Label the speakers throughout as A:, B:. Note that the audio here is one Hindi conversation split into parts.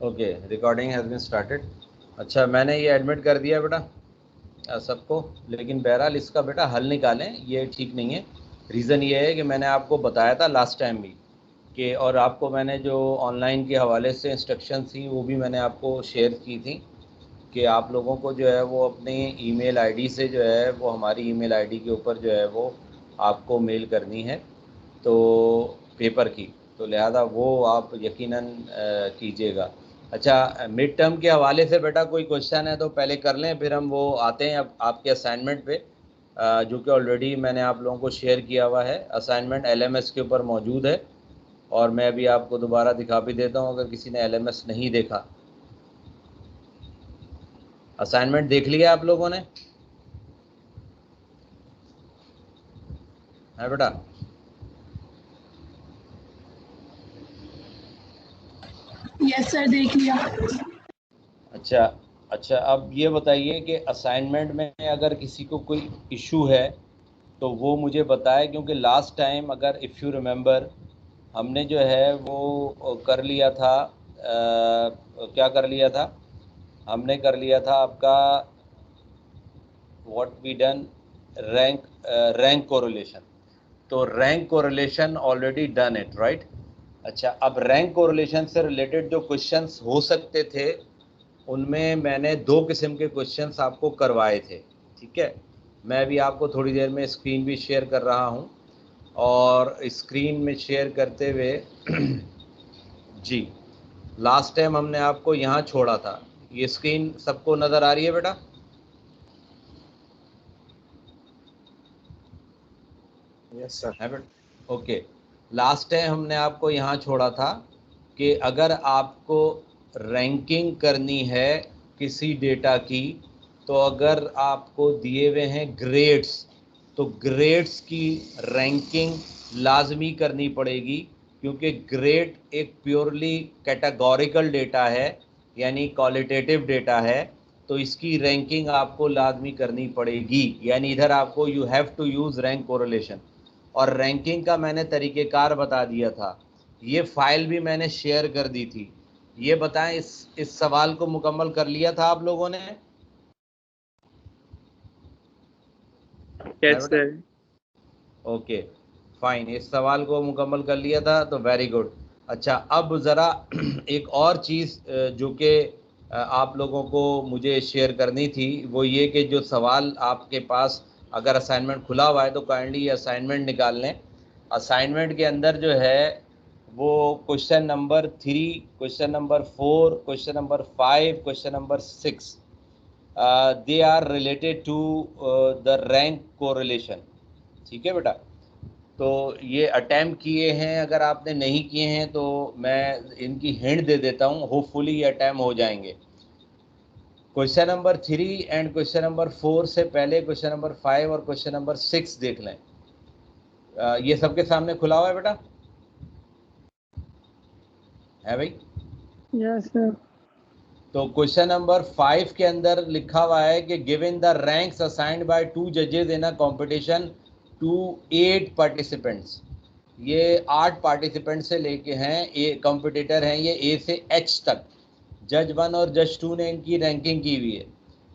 A: Okay, recording has been started. अच्छा, मैंने ये एडमिट कर दिया बेटा सबको, लेकिन बहरहाल इसका बेटा हल निकालें, ये ठीक नहीं है। रीज़न ये है कि मैंने आपको बताया था लास्ट टाइम भी कि, और आपको मैंने जो ऑनलाइन के हवाले से इंस्ट्रक्शन थी वो भी मैंने आपको शेयर की थी कि आप लोगों को जो है वो अपनी ईमेल आईडी से जो है वो हमारी ईमेल आईडी के ऊपर जो है वो आपको मेल करनी है तो पेपर की, तो लिहाजा वो आप यकीनन कीजिएगा। अच्छा, मिड टर्म के हवाले से बेटा कोई क्वेश्चन है तो पहले कर लें, फिर हम वो आते हैं अब आपके असाइनमेंट पे, जो कि ऑलरेडी मैंने आप लोगों को शेयर किया हुआ है। असाइनमेंट एलएमएस के ऊपर मौजूद है और मैं अभी आपको दोबारा दिखा भी देता हूँ अगर किसी ने एलएमएस नहीं देखा। असाइनमेंट देख लिया आप लोगों ने? है बेटा?
B: यस सर, देख लिया।
A: अच्छा, अब ये बताइए कि असाइनमेंट में अगर किसी को कोई इशू है तो वो मुझे बताए, क्योंकि लास्ट टाइम अगर इफ़ यू रिमेंबर हमने जो है वो कर लिया था, क्या कर लिया था हमने? कर लिया था आपका what we done, rank correlation. तो rank correlation already done it, right? अच्छा, अब रैंक कोरिलेशन से रिलेटेड जो क्वेश्चंस हो सकते थे उनमें मैंने 2 किस्म के क्वेश्चंस आपको करवाए थे, ठीक है? मैं भी आपको थोड़ी देर में स्क्रीन भी शेयर कर रहा हूं, और स्क्रीन में शेयर करते हुए जी, लास्ट टाइम हमने आपको यहाँ छोड़ा था। ये स्क्रीन सबको नज़र आ रही है बेटा?
C: Yes sir.
A: है बेटा? ओके, लास्ट टाइम हमने आपको यहाँ छोड़ा था कि अगर आपको रैंकिंग करनी है किसी डेटा की, तो अगर आपको दिए हुए हैं ग्रेड्स, तो ग्रेड्स की रैंकिंग लाजमी करनी पड़ेगी, क्योंकि ग्रेड एक प्योरली कैटेगोरिकल डेटा है, यानी क्वालिटेटिव डेटा है, तो इसकी रैंकिंग आपको लाजमी करनी पड़ेगी। यानी इधर आपको you have to use rank correlation, और रैंकिंग का मैंने तरीक़ेकार बता दिया था, ये फ़ाइल भी मैंने शेयर कर दी थी। ये बताएं, इस सवाल को मुकम्मल कर लिया था आप लोगों ने?
D: Yes sir.
A: ओके फाइन, इस सवाल को मुकम्मल कर लिया था तो वेरी गुड। अच्छा, अब ज़रा एक और चीज़ जो कि आप लोगों को मुझे शेयर करनी थी, वो ये कि जो सवाल आपके पास अगर असाइनमेंट खुला हुआ है तो काइंडली ये असाइनमेंट निकाल लें। असाइनमेंट के अंदर जो है वो question number 3, question number 4, question number 5, question number 6, they are related to the rank correlation, ठीक है बेटा? तो ये अटैम्प्ट किए हैं, अगर आपने नहीं किए हैं तो मैं इनकी हिंट दे देता हूँ, होपफुली ये अटैम्प्ट हो जाएंगे। Question number 3 and question number 4 से पहले क्वेश्चन नंबर 5 और क्वेश्चन नंबर 6 देख लें। ये सबके सामने खुला हुआ है बेटा? है भाई?
B: Yes sir.
A: तो क्वेश्चन नंबर 5 के अंदर लिखा हुआ है कि given the ranks assigned by 2 जजेस in a competition to 8 participants. ये 8 पार्टिसिपेंट से लेके हैं, ए कॉम्पिटिटर हैं ये ए से एच तक। जज 1 और जज 2 ने इनकी रैंकिंग की हुई है।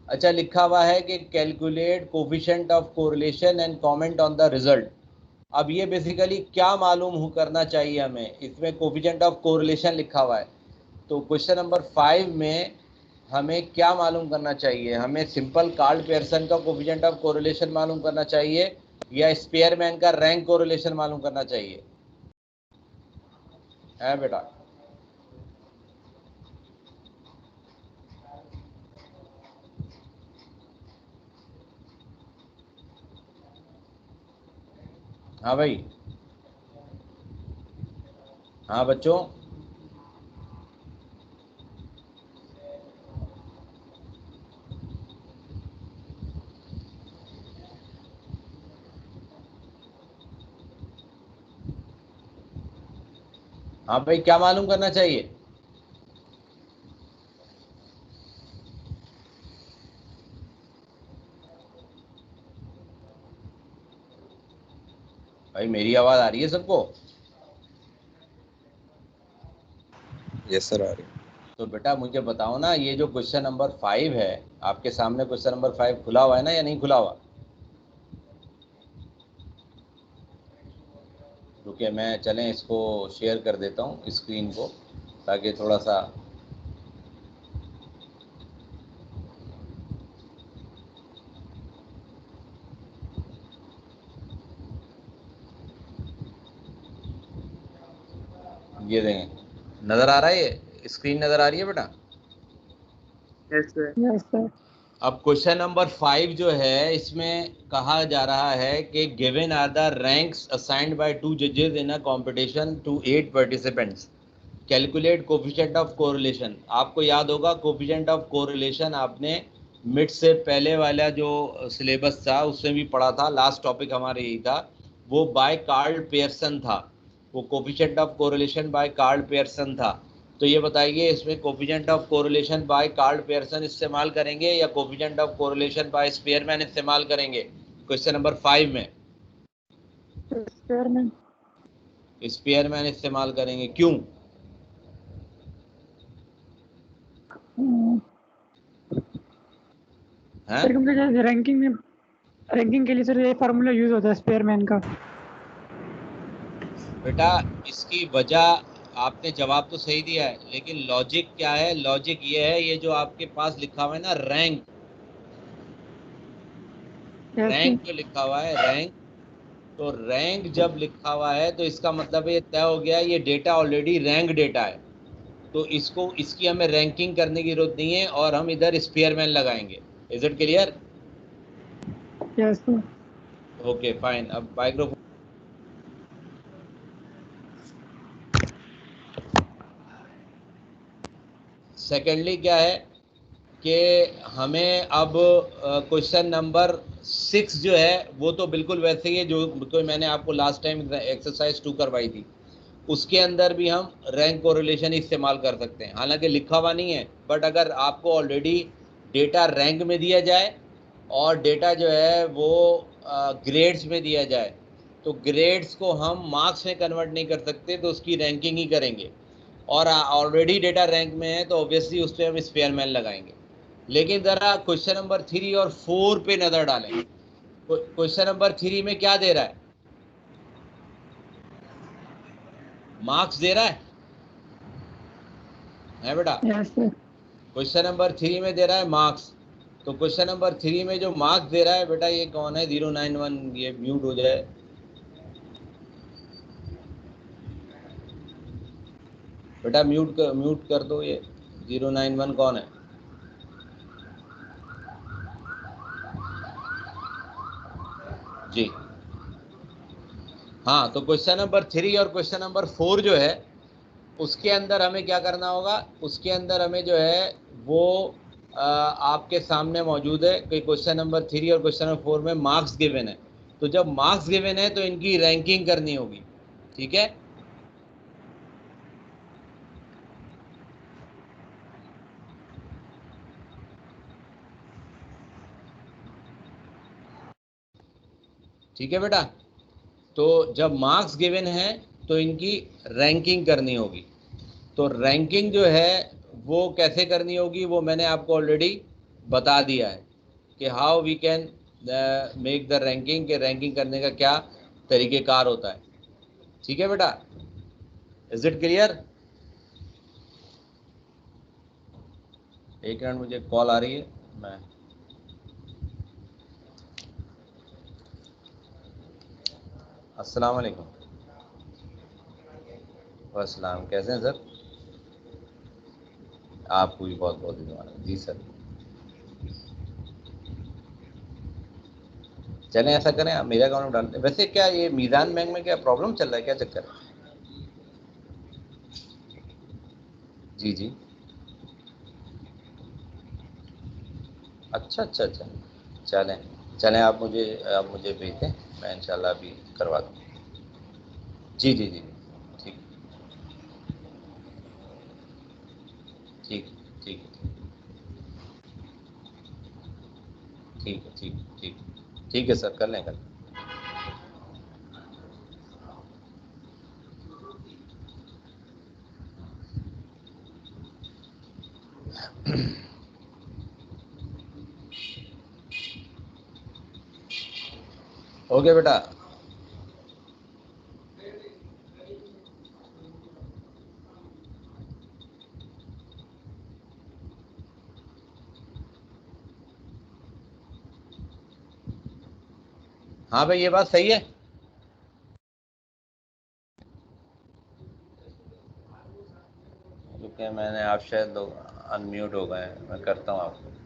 A: अच्छा, लिखा हुआ है कि calculate coefficient of correlation and comment on the result. अब ये बेसिकली क्या मालूम हो करना चाहिए हमें, इसमें कोफिशिएंट ऑफ कोरिलेशन लिखा हुआ है, तो क्वेश्चन नंबर 5 में हमें क्या मालूम करना चाहिए? हमें सिंपल कार्ल पियर्सन का कोफिशिएंट ऑफ कोरिलेशन मालूम करना चाहिए या स्पेयरमैन का रैंक कोरिलेशन मालूम करना चाहिए? है बेटा? हाँ भाई, हाँ बच्चों, हाँ भाई, क्या मालूम करना चाहिए? भाई मेरी आवाज़ आ रही है सबको?
C: यस सर, आ रही।
A: तो बेटा मुझे बताओ ना, ये जो क्वेश्चन नंबर 5 है, आपके सामने क्वेश्चन नंबर 5 खुला हुआ है ना या नहीं खुला हुआ? रुकिए, मैं चलें इसको शेयर कर देता हूँ स्क्रीन को, ताकि थोड़ा सा ये देंगे। नज़र आ रहा है? ये स्क्रीन नज़र आ रही है बेटा?
C: Yes sir.
B: Yes sir.
A: अब क्वेश्चन नंबर 5 जो है, इसमें कहा जा रहा है कि given are the ranks assigned by 2 जजेस in a competition to 8 participants, calculate coefficient of correlation. आपको याद होगा कोफिशिएंट ऑफ कोरिलेशन आपने मिड से पहले वाला जो सिलेबस था उसमें भी पढ़ा था, लास्ट टॉपिक हमारे यही था, वो बाय कार्ल पियर्सन था, वो coefficient of correlation by Karl Pearson था। तो ये बताइए, इसमें coefficient of correlation by Karl Pearson इस्तेमाल करेंगे या coefficient of correlation by Spearman इस्तेमाल करेंगे क्वेश्चन नंबर 5 में?
B: स्पेयरमैन।
A: स्पीयरमैन इस्तेमाल करेंगे, क्यों? हैं?
B: सर क्योंकि रैंकिंग के लिए सर ये फार्मूला यूज होता है स्पेयरमैन का।
A: बेटा इसकी वजह आपने जवाब तो सही दिया है, लेकिन लॉजिक क्या है? लॉजिक ये है, ये जो आपके पास लिखा हुआ है ना रैंक, रैंक जो लिखा हुआ है रैंक, तो रैंक जब लिखा हुआ है तो इसका मतलब ये तय हो गया, ये डेटा ऑलरेडी रैंक डेटा है, तो इसको इसकी हमें रैंकिंग करने की जरूरत नहीं है और हम इधर स्पीयरमैन लगाएंगे। Is it clear?
B: Yes sir.
A: Okay fine. अब माइक्रोफोन। सेकेंडली क्या है कि हमें अब क्वेश्चन नंबर 6 जो है वो तो बिल्कुल वैसे ही है जो कोई मैंने आपको लास्ट टाइम एक्सरसाइज 2 करवाई थी, उसके अंदर भी हम रैंक कोरिलेशन इस्तेमाल कर सकते हैं, हालांकि लिखा हुआ नहीं है, बट अगर आपको ऑलरेडी डेटा रैंक में दिया जाए और डेटा जो है वो ग्रेड्स में दिया जाए, तो ग्रेड्स को हम मार्क्स में कन्वर्ट नहीं कर सकते, तो उसकी रैंकिंग ही करेंगे, और ऑलरेडी डेटा रैंक में है तो ऑब्वियसली उस पर हम स्पेयरमैन लगाएंगे। लेकिन ज़रा क्वेश्चन नंबर 3 और 4 पे नज़र डालें। क्वेश्चन नंबर 3 में क्या दे रहा है? मार्क्स दे रहा है बेटा?
B: Yes sir.
A: क्वेश्चन नंबर 3 में दे रहा है मार्क्स, तो क्वेश्चन नंबर 3 में जो मार्क्स दे रहा है बेटा, ये कौन है? 091, ये म्यूट हो जाए बेटा, म्यूट कर दो। ये 091 कौन है? जी हाँ, तो क्वेश्चन नंबर 3 और क्वेश्चन नंबर 4 जो है उसके अंदर हमें क्या करना होगा? उसके अंदर हमें जो है वो आपके सामने मौजूद है कि क्वेश्चन नंबर 3 और क्वेश्चन नंबर 4 में मार्क्स गिवन है, तो जब मार्क्स गिवन है तो इनकी रैंकिंग करनी होगी, ठीक है? ठीक है बेटा, तो जब मार्क्स गिवन है तो इनकी रैंकिंग करनी होगी। तो रैंकिंग जो है वो कैसे करनी होगी वो मैंने आपको ऑलरेडी बता दिया है कि how we can make the ranking, के रैंकिंग करने का क्या तरीक़ेकार होता है। ठीक है बेटा, इज इट क्लियर? एक मिनट, मुझे कॉल आ रही है। मैं अस्सलाम वालेकुम। अस्सलाम, कैसे हैं सर? आपको भी बहुत बहुत धन्यवाद। जी सर, चलें ऐसा करें, आप मेरे अकाउंट में डालते हैं। वैसे क्या ये मीज़ान बैंक में क्या प्रॉब्लम चल रहा है, क्या चक्कर है? जी जी, अच्छा अच्छा अच्छा, चलें चलें, आप मुझे भेज दें, मैं इंशाल्लाह अभी करवा दूँ। जी जी जी, ठीक ठीक ठीक ठीक है, ठीक ठीक ठीक है सर, कर लें कल। ओके बेटा। हाँ भाई, ये बात सही है। क्योंकि मैंने, आप शायद लोग अनम्यूट हो गए, मैं करता हूँ आपको।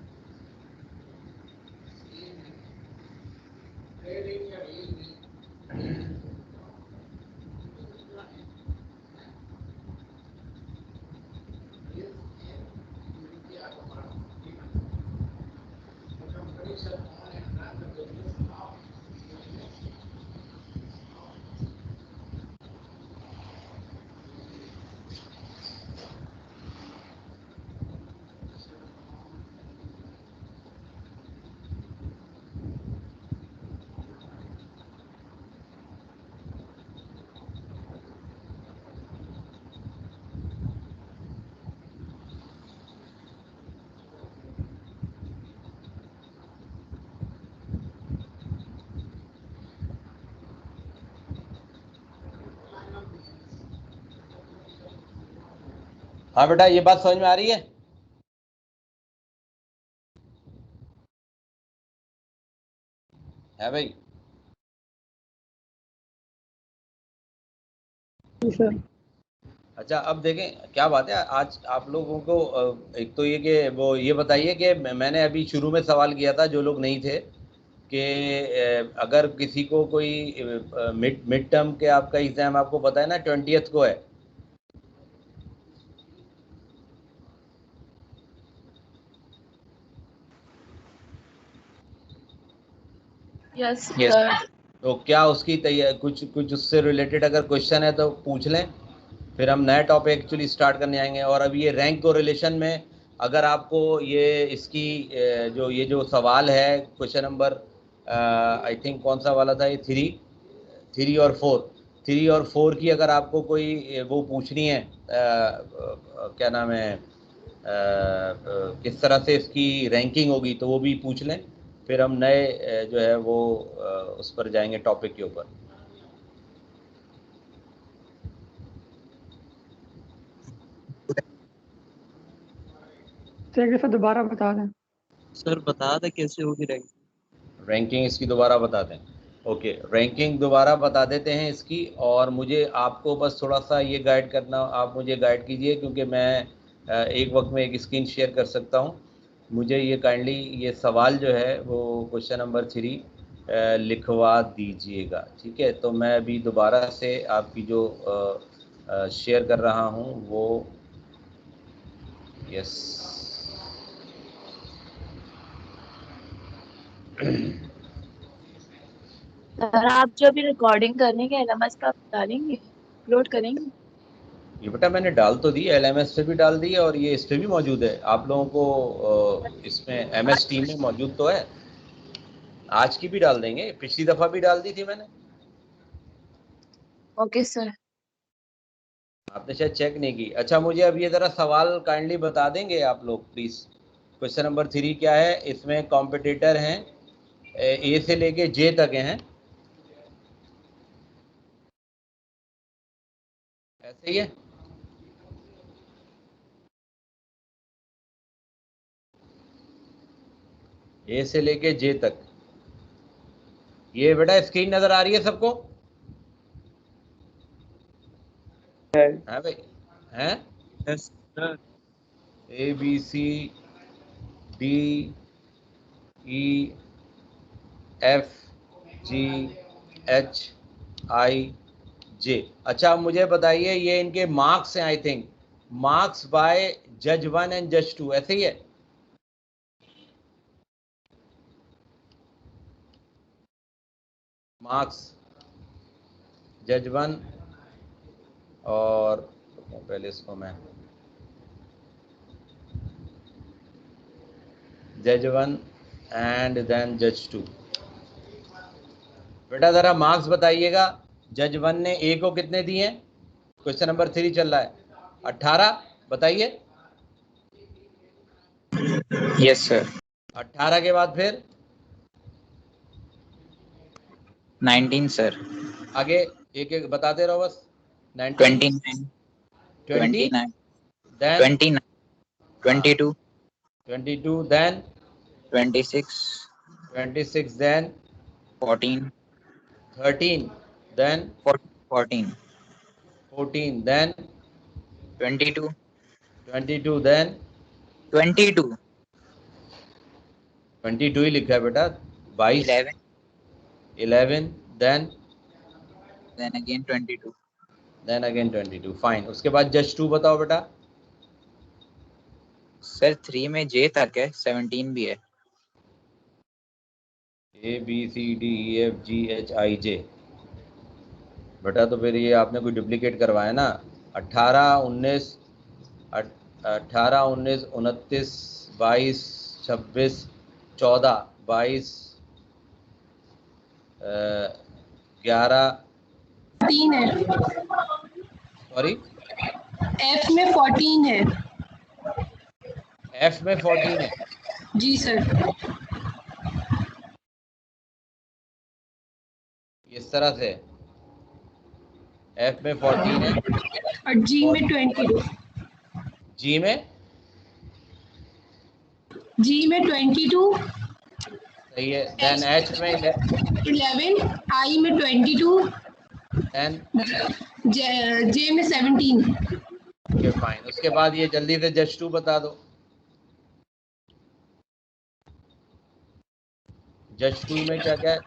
A: हाँ बेटा, ये बात समझ में आ रही है? है भाई?
B: जी सर।
A: अच्छा, अब देखें क्या बात है आज आप लोगों को। एक तो ये कि वो ये बताइए कि मैंने अभी शुरू में सवाल किया था, जो लोग नहीं थे, कि अगर किसी को कोई मिड टर्म के आपका एग्ज़ाम आपको पता है ना 20th को है।
D: Yes sir.
A: तो क्या उसकी तैयारी, कुछ उससे रिलेटेड अगर क्वेश्चन है तो पूछ लें, फिर हम नया टॉपिक एक्चुअली स्टार्ट करने आएंगे। और अब ये रैंक कोरिलेशन में अगर आपको ये इसकी जो सवाल है, क्वेश्चन नंबर आई थिंक कौन सा वाला था ये, थ्री और फोर की अगर आपको कोई वो पूछनी है, क्या नाम है, किस तरह से इसकी रैंकिंग होगी, तो वो भी पूछ लें, फिर हम नए जो है वो उस पर जाएंगे टॉपिक के ऊपर।
B: तो एक दफ़ा दोबारा बता दें।
C: सर बता दे कैसे होगी
A: रैंकिंग इसकी दोबारा बता दें। ओके, रैंकिंग दोबारा बता देते हैं इसकी। और मुझे आपको बस थोड़ा सा ये गाइड करना, आप मुझे गाइड कीजिए, क्योंकि मैं एक वक्त में एक स्क्रीन शेयर कर सकता हूँ। मुझे ये काइंडली ये सवाल जो है वो क्वेश्चन नंबर 3 लिखवा दीजिएगा, ठीक है? तो मैं अभी दोबारा से आपकी जो शेयर कर रहा हूँ वो, यस।
D: सर आप जो भी रिकॉर्डिंग करने के एलएमएस पे आप डालेंगे, अपलोड करेंगे?
A: ये बेटा मैंने डाल तो दी, एलएमएस पे भी डाल दी है और ये इस पे भी मौजूद है। आप लोगों को इसमें एमएस टीम में मौजूद तो है। आज की भी डाल देंगे, पिछली दफ़ा भी डाल दी थी मैंने।
D: Okay sir.
A: आपने शायद चेक नहीं की। अच्छा, मुझे अब ये ज़रा सवाल काइंडली बता देंगे आप लोग प्लीज़। क्वेश्चन नंबर 3 क्या है? इसमें कॉम्पिटिटर हैं, ए से लेके जे तक हैं, ऐसे ही है? ए से लेके जे तक। ये बेटा स्क्रीन नज़र आ रही है सबको? है भाई? हैं?
C: Yes sir.
A: A B C D E F G H I J. अच्छा, अब मुझे बताइए, ये इनके मार्क्स हैं, आई थिंक मार्क्स बाय जज 1 एंड जज 2, ऐसे ही है? मार्क्स जज 1 और पहले इसको मैं जज 1 एंड देन जज 2। बेटा ज़रा मार्क्स बताइएगा। जज 1 ने ए को कितने दिए हैं? क्वेश्चन नंबर 3 चल रहा है, 18। बताइए।
C: Yes sir.
A: 18 के बाद फिर
E: 19 सर।
A: आगे एक एक बताते रहो बस। 19
E: 29
A: 20
E: 29
A: then
E: 29 22
A: 22 then
E: 26
A: 26 then
E: 14
A: 13 then
E: 14
A: 14 then
E: 22
A: 22 then
E: 22
A: 22 ही लिखा है बेटा। 22
E: 11
A: 11 then
E: again 22
A: then again 22 fine. उसके बाद जस्ट 2 बताओ बेटा।
E: सर 3 में J तक है, 17 भी है।
A: A B C D E F G H I J बेटा, तो फिर ये आपने कोई डुप्लीकेट करवाया ना। 18 19 29 22 26 14 22 11
F: 14 है,
A: सॉरी
F: एफ में 14 है।
A: एफ में 14 है।
F: जी सर।
A: इस तरह से एफ में 14 है
F: और जी में 22।
A: जी में
F: 22।
A: सही है। देन एच में
F: 11, आई में 22,
A: देन
F: जे में 17।
A: Okay fine. उसके बाद ये जल्दी से जस्ट 2 बता दो। जस्ट 2 में क्या क्या है?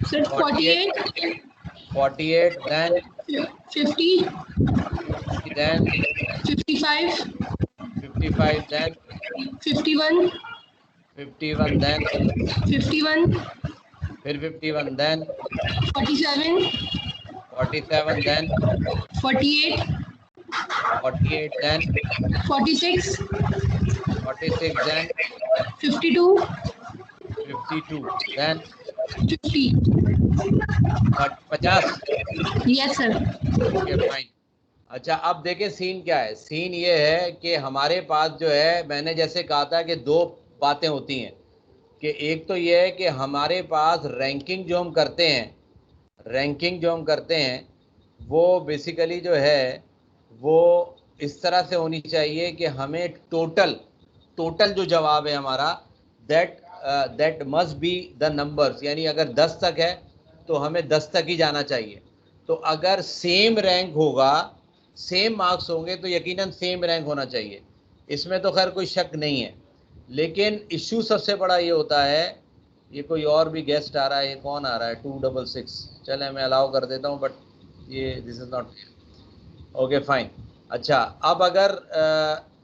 F: Sir 48,
A: 48 then
F: 50,
A: then
F: 55,
A: 55 then
F: 51,
A: 51 then
F: 51,
A: फिर 51 then
F: 47,
A: 47 then
F: 48,
A: 48 then
F: 46,
A: 46 then
F: 52,
A: 52 then
F: 50।
A: 50।
F: Yes sir.
A: Okay fine. अच्छा, अब देखें सीन क्या है। सीन ये है कि हमारे पास जो है, मैंने जैसे कहा था कि 2 बातें होती हैं कि एक तो ये है कि हमारे पास रैंकिंग जो हम करते हैं वो बेसिकली जो है वो इस तरह से होनी चाहिए कि हमें टोटल जो जवाब है हमारा that must be the numbers, यानी अगर 10 तक है तो हमें 10 तक ही जाना चाहिए। तो अगर सेम रैंक होगा, सेम मार्क्स होंगे तो यकीनन सेम रैंक होना चाहिए, इसमें तो खैर कोई शक नहीं है। लेकिन इश्यू सबसे बड़ा ये होता है, ये कोई और भी गेस्ट आ रहा है, ये कौन आ रहा है 266, चले मैं अलाउ कर देता हूँ, बट ये this is not okay fine. अच्छा, अब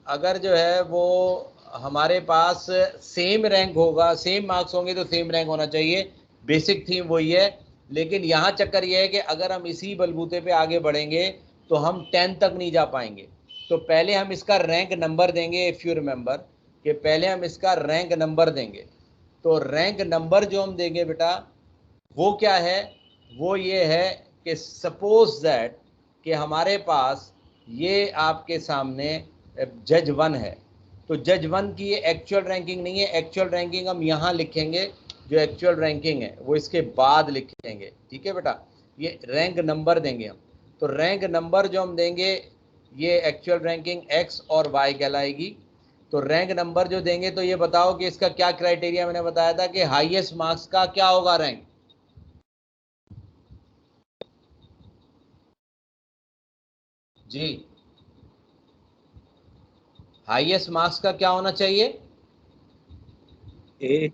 A: अगर जो है वो हमारे पास सेम रैंक होगा, सेम मार्क्स होंगे तो सेम रैंक होना चाहिए, बेसिक थीम वही है। लेकिन यहाँ चक्कर ये है कि अगर हम इसी बलबूते पे आगे बढ़ेंगे तो हम 10 तक नहीं जा पाएंगे। तो पहले हम इसका रैंक नंबर देंगे, इफ़ यू रिमेंबर कि पहले हम इसका रैंक नंबर देंगे। तो रैंक नंबर जो हम देंगे बेटा वो क्या है, वो ये है कि सपोज दैट कि हमारे पास ये आपके सामने जज 1 है, तो जज 1 की ये एक्चुअल रैंकिंग नहीं है। एक्चुअल रैंकिंग हम यहाँ लिखेंगे, जो एक्चुअल रैंकिंग है वो इसके बाद लिखेंगे, ठीक है बेटा। ये रैंक नंबर देंगे हम, तो रैंक नंबर जो हम देंगे ये एक्चुअल रैंकिंग एक्स और वाई कहलाएगी। तो रैंक नंबर जो देंगे तो ये बताओ कि इसका क्या क्राइटेरिया, मैंने बताया था कि हाईएस्ट मार्क्स का क्या होगा रैंक। जी, हाईएस्ट मार्क्स का क्या होना चाहिए?
C: ए।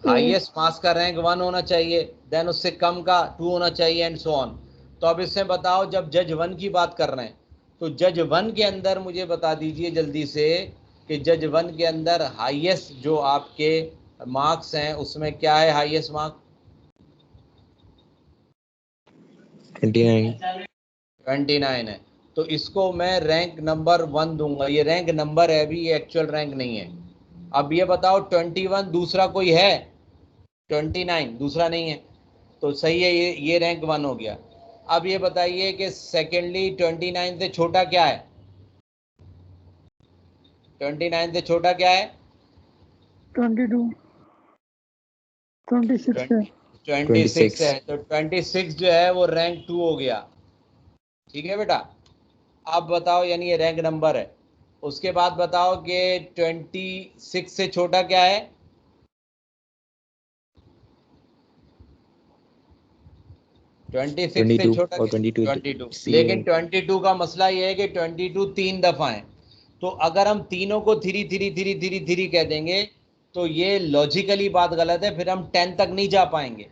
A: हाईएस्ट मार्क्स का रैंक 1 होना चाहिए, देन उससे कम का 2 होना चाहिए एंड सो ऑन। तो अब इससे बताओ, जब जज 1 की बात कर रहे हैं तो जज 1 के अंदर मुझे बता दीजिए जल्दी से कि जज 1 के अंदर हाईएस्ट जो आपके मार्क्स हैं उसमें क्या है हाईएस्ट मार्क? 29 है। तो इसको मैं रैंक नंबर 1 दूंगा। ये रैंक नंबर है अभी, ये एक्चुअल रैंक नहीं है। अब ये बताओ 21 दूसरा कोई है? 29 दूसरा नहीं है, तो सही है, ये रैंक 1 हो गया। अब ये बताइए कि सेकेंडली 29 से छोटा क्या है? 29 से छोटा क्या है?
B: 22, 26 है।
A: 26 है, तो 26 जो है वो रैंक 2 हो गया। ठीक है बेटा, अब बताओ, यानी ये रैंक नंबर है। उसके बाद बताओ कि 26 से छोटा क्या है? 26 से छोटा 22। लेकिन 22 का मसला ये है कि 22 3 दफा है, तो अगर हम तीनों को 3 3 3 3 3 कह देंगे तो ये लॉजिकली बात गलत है, फिर हम 10 तक नहीं जा पाएंगे।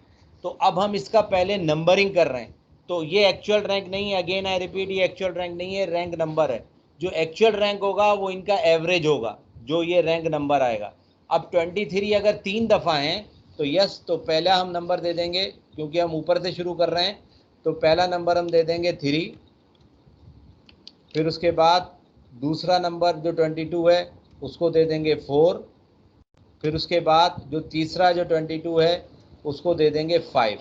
A: तो अब हम इसका पहले नंबरिंग कर रहे हैं, तो ये एक्चुअल रैंक नहीं है। अगेन आई रिपीट, ये एक्चुअल रैंक नहीं है, रैंक नंबर है। जो एक्चुअल रैंक होगा वो इनका एवरेज होगा, जो ये रैंक नंबर आएगा। अब 23 अगर 3 दफ़ा हैं तो यस, तो पहला हम नंबर दे देंगे, क्योंकि हम ऊपर से शुरू कर रहे हैं, तो पहला नंबर हम दे देंगे 3। फिर उसके बाद दूसरा नंबर जो 22 है उसको दे देंगे 4। फिर उसके बाद जो तीसरा जो 22 है उसको दे देंगे 5।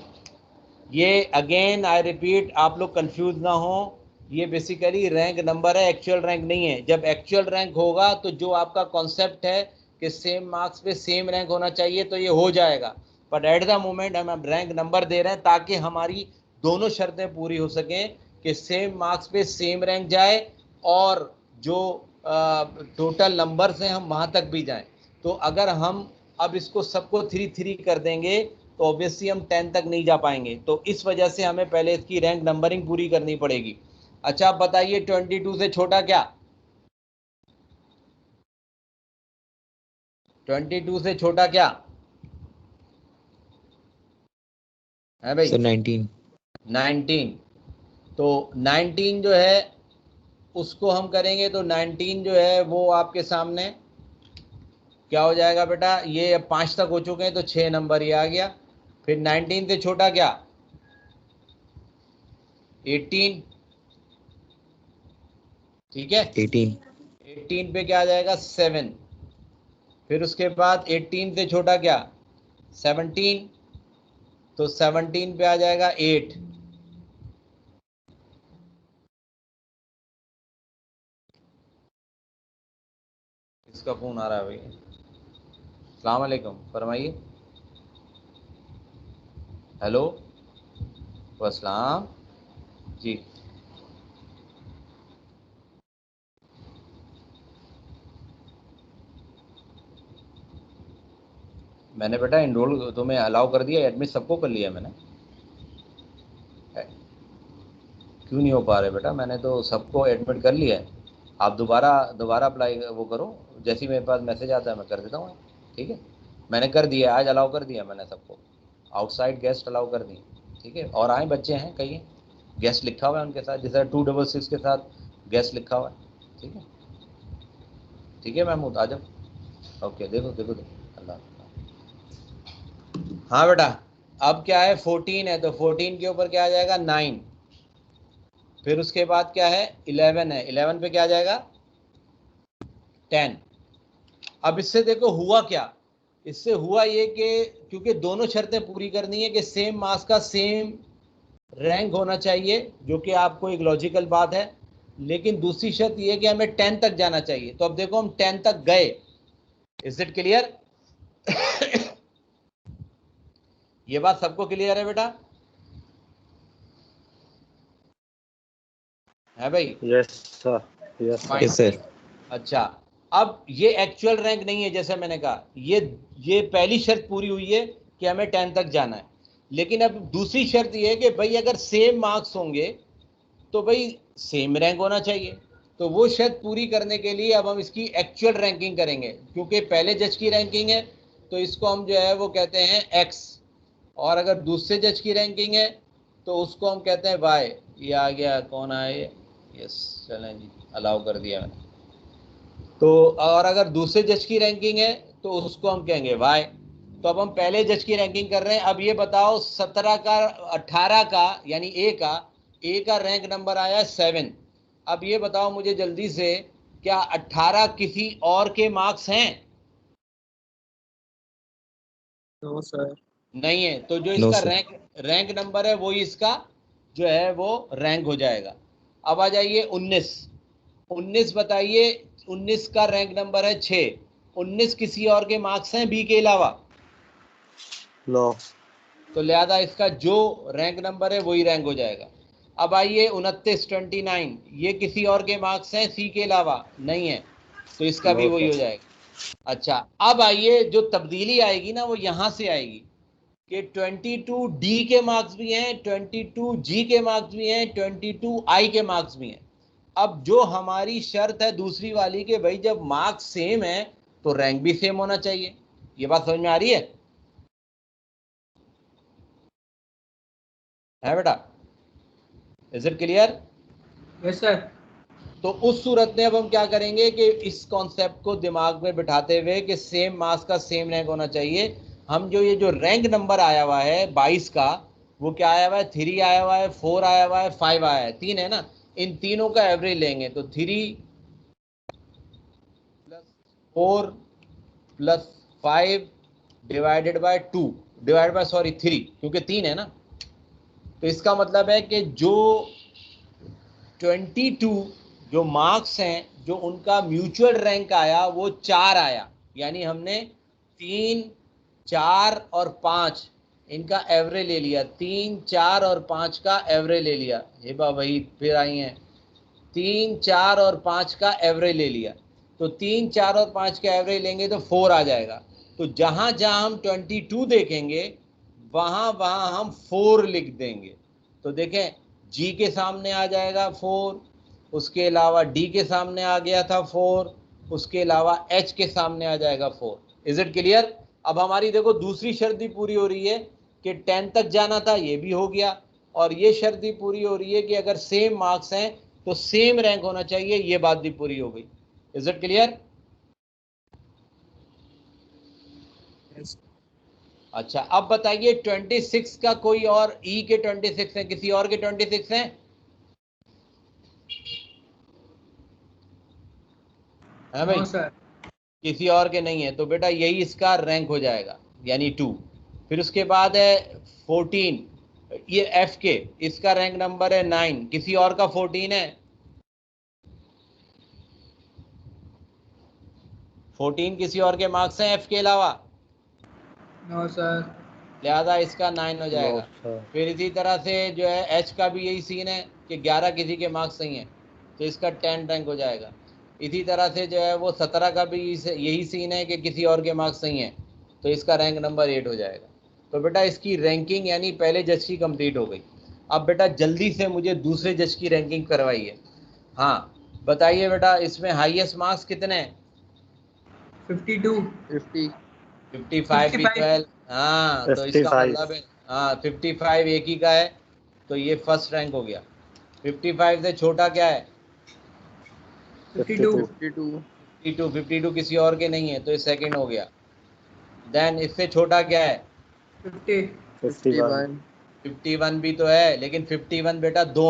A: ये अगेन आई रिपीट, आप लोग कंफ्यूज ना हो, ये बेसिकली रैंक नंबर है, एक्चुअल रैंक नहीं है। जब एक्चुअल रैंक होगा तो जो आपका कॉन्सेप्ट है कि सेम मार्क्स पे सेम रैंक होना चाहिए, तो ये हो जाएगा। बट एट द मोमेंट हम रैंक नंबर दे रहे हैं ताकि हमारी दोनों शर्तें पूरी हो सकें कि सेम मार्क्स पे सेम रैंक जाए और जो टोटल नंबर से हम वहाँ तक भी जाएं। तो अगर हम अब इसको सबको 3 3 कर देंगे तो ऑब्वियसली हम 10 तक नहीं जा पाएंगे, तो इस वजह से हमें पहले इसकी रैंक नंबरिंग पूरी करनी पड़ेगी। अच्छा, आप बताइए 22 से छोटा क्या? 22 से छोटा क्या है भाई?
G: सर 19।
A: 19। तो 19 जो है उसको हम करेंगे तो 19 जो है वो आपके सामने क्या हो जाएगा बेटा? ये अब 5 तक हो चुके हैं तो 6 नंबर ये आ गया। फिर 19 से छोटा क्या? 18। ठीक है, 18 पे क्या आ जाएगा? 7। फिर उसके बाद 18 से छोटा क्या? 17। तो 17 पे आ जाएगा 8। इसका फोन आ रहा है भाई। अस्सलाम वालेकुम, फरमाइए। हेलो, अस्सलाम जी। मैंने बेटा इनरोल तुम्हें अलाउ कर दिया, एडमिट सबको कर लिया मैंने। क्यों नहीं हो पा रहे बेटा? मैंने तो सबको एडमिट कर लिया है। आप दोबारा अप्लाई वो करो, जैसे ही मेरे पास मैसेज आता है मैं कर देता हूँ। ठीक है, मैंने कर दिया, आज अलाउ कर दिया मैंने सबको। आउटसाइड गेस्ट अलाउ कर दिए। ठीक है, और आए बच्चे हैं कई, गेस्ट लिखा हुआ है उनके साथ, जैसे 266 के साथ गेस्ट लिखा हुआ है। ठीक है, ठीक है महमूद, आ जाओ। ओके, देखो देखो देखो, अल्लाह। हाँ बेटा, अब क्या है? 14 है, तो 14 के ऊपर क्या आ जाएगा? 9। फिर उसके बाद क्या है? 11 है, 11 पे क्या आ जाएगा? 10। अब इससे देखो हुआ क्या? इससे हुआ ये कि क्योंकि दोनों शर्तें पूरी करनी है कि सेम मार्क्स का सेम रैंक होना चाहिए, जो कि आपको एक लॉजिकल बात है, लेकिन दूसरी शर्त ये कि हमें 10 तक जाना चाहिए। तो अब देखो हम 10 तक गए। Is it clear? ये बात सबको क्लियर है बेटा? है भाई?
H: Yes sir, yes
G: sir.
A: अच्छा, अब ये एक्चुअल रैंक नहीं है, जैसे मैंने कहा, ये पहली शर्त पूरी हुई है कि हमें 10 तक जाना है। लेकिन अब दूसरी शर्त ये है कि भाई अगर सेम मार्क्स होंगे तो भाई सेम रैंक होना चाहिए। तो वो शर्त पूरी करने के लिए अब हम इसकी एक्चुअल रैंकिंग करेंगे, क्योंकि पहले जज की रैंकिंग है तो इसको हम जो है वो कहते हैं एक्स, और अगर दूसरे जज की रैंकिंग है तो उसको हम कहते हैं वाई। ये आ गया, कौन आए? यस, चलें जी, अलाउ कर दिया मैंने। तो और अगर दूसरे जज की रैंकिंग है तो उसको हम कहेंगे वाई। तो अब हम पहले जज की रैंकिंग कर रहे हैं। अब ये बताओ 17 का 18 का यानी ए का रैंक नंबर आया 7। अब ये बताओ मुझे जल्दी से, क्या 18 किसी और के मार्क्स हैं?
C: No sir.
A: नहीं है, तो जो
G: No,
A: इसका
G: sir.
A: रैंक नंबर है वही इसका जो है वो रैंक हो जाएगा। अब आ जाइए 19 बताइए, 19 का रैंक नंबर है 6। 19 किसी और के मार्क्स हैं बी के अलावा?
H: नो।
A: तो लिहाजा इसका जो रैंक नंबर है वही रैंक हो जाएगा। अब आइए 29 29, ये किसी और के मार्क्स हैं सी के अलावा? नहीं है, तो इसका भी
H: No,
A: वही
H: sir.
A: हो जाएगा। अच्छा, अब आइए जो तब्दीली आएगी ना वो यहाँ से आएगी कि 22 डी के मार्क्स भी हैं, 22 जी के मार्क्स भी हैं, 22 आई के मार्क्स भी हैं। अब जो हमारी शर्त है दूसरी वाली कि भाई जब मार्क्स सेम है तो रैंक भी सेम होना चाहिए। ये बात समझ में आ रही है बेटा? Is it clear?
C: Yes sir.
A: तो उस सूरत में अब हम क्या करेंगे कि इस कॉन्सेप्ट को दिमाग में बिठाते हुए कि सेम मार्क्स का सेम रैंक होना चाहिए, हम जो ये जो रैंक नंबर आया हुआ है 22 का, वो क्या आया हुआ है? 3 आया हुआ है, 4 आया हुआ है, 5 आया है, 3 है ना, इन तीनों का एवरेज लेंगे तो 3 + 4 + 5 डिवाइडेड बाय 2 डिवाइड बाय 3, क्योंकि 3 है ना, तो इसका मतलब है कि जो 22 जो मार्क्स हैं जो उनका म्यूचुअल रैंक आया वो 4 आया, यानी हमने 3, 4 और 5 इनका एवरेज ले लिया, 3, 4 और 5 का एवरेज ले लिया। हे बा वही फिर आई हैं, 3, 4 और 5 का एवरेज ले लिया, तो 3, 4 और 5 का एवरेज लेंगे तो 4 आ जाएगा। तो जहाँ जहाँ हम 22 देखेंगे वहाँ वहाँ हम 4 लिख देंगे। तो देखें जी के सामने आ जाएगा 4, उसके अलावा डी के सामने आ गया था 4, उसके अलावा एच के सामने आ जाएगा 4। Is it clear? अब हमारी देखो दूसरी शर्त भी पूरी हो रही है कि 10 तक जाना था, ये भी हो गया, और ये शर्त भी पूरी हो रही है कि अगर सेम मार्क्स हैं तो सेम रैंक होना चाहिए, ये बात भी पूरी हो गई। Is it clear?
C: यस।
A: अच्छा, अब बताइए 26 का कोई और ई के 26 हैं, किसी और के 26 हैं? है भाई?
C: No sir.
A: किसी और के नहीं है, तो बेटा यही इसका रैंक हो जाएगा, यानी 2। फिर उसके बाद है 14, ये एफ के, इसका रैंक नंबर है 9, किसी और का 14 है? 14 किसी और के मार्क्स हैं एफ के अलावा?
C: No sir.
A: लिहाजा इसका 9 हो जाएगा।
H: No, sir.
A: फिर इसी तरह से जो है एच का भी यही सीन है कि 11 किसी के मार्क्स नहीं है, तो इसका 10 रैंक हो जाएगा। इसी तरह से जो है वो 17 का भी यही सीन है कि किसी और के मार्क्स नहीं है, तो इसका रैंक नंबर 8 हो जाएगा। तो बेटा इसकी रैंकिंग यानी पहले जज की कंप्लीट हो गई। अब बेटा जल्दी से मुझे दूसरे जज की रैंकिंग करवाइए। हाँ बताइए बेटा, इसमें हाईएस्ट मार्क्स कितने हैं?
C: 52।
A: 55 भी 12। हाँ, तो इसका
H: 55.
A: मतलब है, हाँ 55 एक ही का है, तो ये फर्स्ट रैंक हो गया। 55 से छोटा क्या है?
C: 52।
A: 52 किसी और के नहीं है, तो ये सेकंड हो गया। देन इससे छोटा क्या है?
C: 50।
H: 51.
A: 51 भी तो है, लेकिन 51 बेटा 2